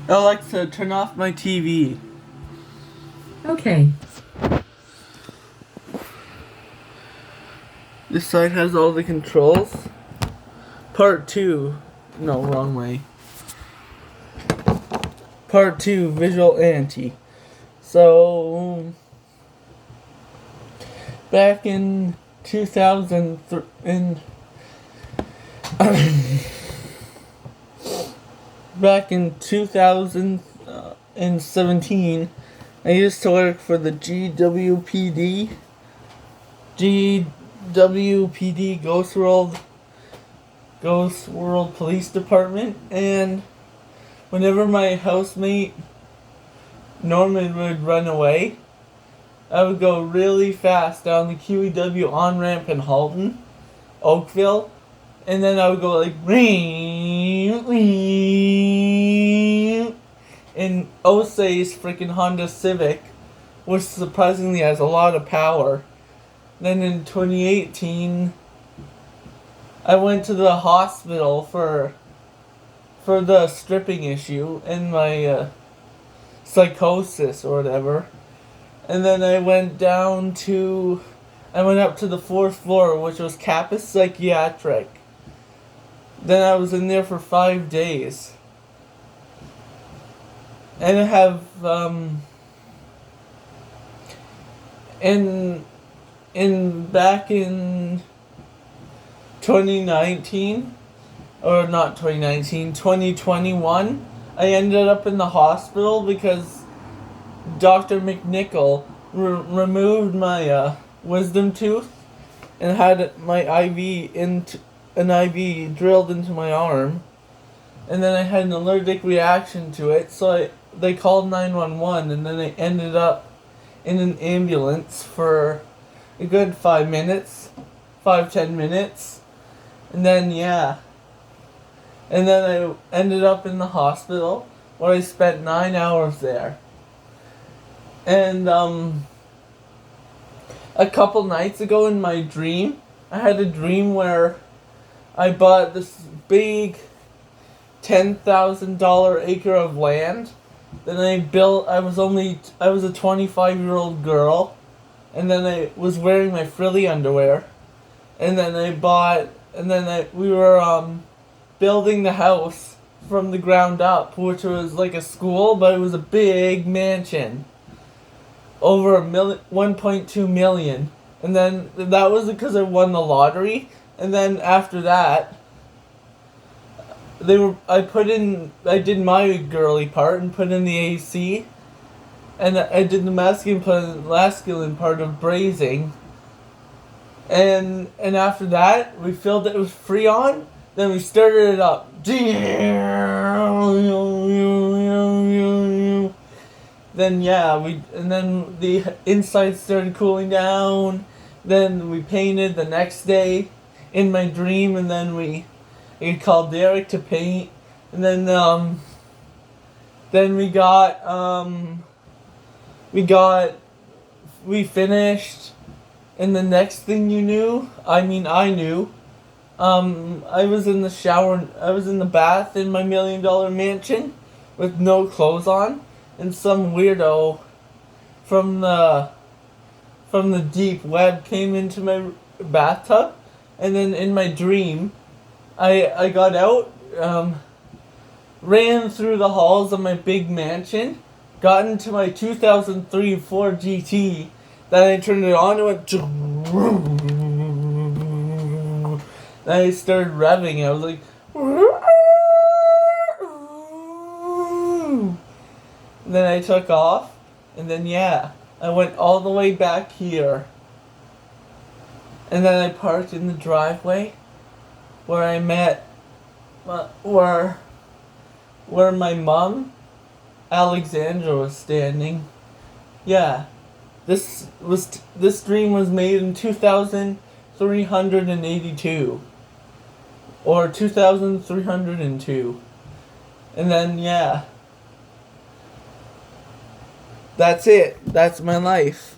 Alexa, turn off my TV. Okay. This side has all the controls. Part 2. No, wrong way. Part 2, Visual Anti. So, back in 2003, back in 2017, I used to work for the GWPD Ghost World Police Department, and whenever my housemate Norman would run away, I would go really fast down the QEW on-ramp in Halton, Oakville, and then I would go like in Osei's freaking Honda Civic, which surprisingly has a lot of power. Then in 2018, I went to the hospital for the stripping issue and my psychosis or whatever. And then I went up to the 4th floor, which was Kappa Psychiatric. Then I was in there for 5 days. And I have, back in 2019, or not 2019, 2021, I ended up in the hospital because Dr. McNichol removed my wisdom tooth and had an IV drilled into my arm, and then I had an allergic reaction to it, so they called 911, and then I ended up in an ambulance for a good 10 minutes, and then I ended up in the hospital where I spent 9 hours there. And a couple nights ago in my dream, I had a dream where I bought this big $10,000 acre of land. Then I was a 25-year-old girl, and then I was wearing my frilly underwear, and then we were building the house from the ground up, which was like a school, but it was a big mansion, over $1.2 million, and then that was because I won the lottery, and then after that, I did my girly part and put in the AC, and I did the masculine part of brazing, and after that, we filled it with Freon, then we started it up. Then the inside started cooling down, then we painted the next day in my dream, and then we called Derek to paint, and then we finished, and the next thing I knew, I was in the shower, I was in the bath in my $1 million mansion with no clothes on, and some weirdo from the deep web came into my bathtub, and then in my dream, I got out, ran through the halls of my big mansion, got into my 2003 Ford GT, then I turned it on and went, then I started revving, I was like, then I took off, and then I went all the way back here, and then I parked in the driveway, where I met, where my mom, Alexandra, was standing. This dream was made in 2382, or 2302, and then that's it. That's my life.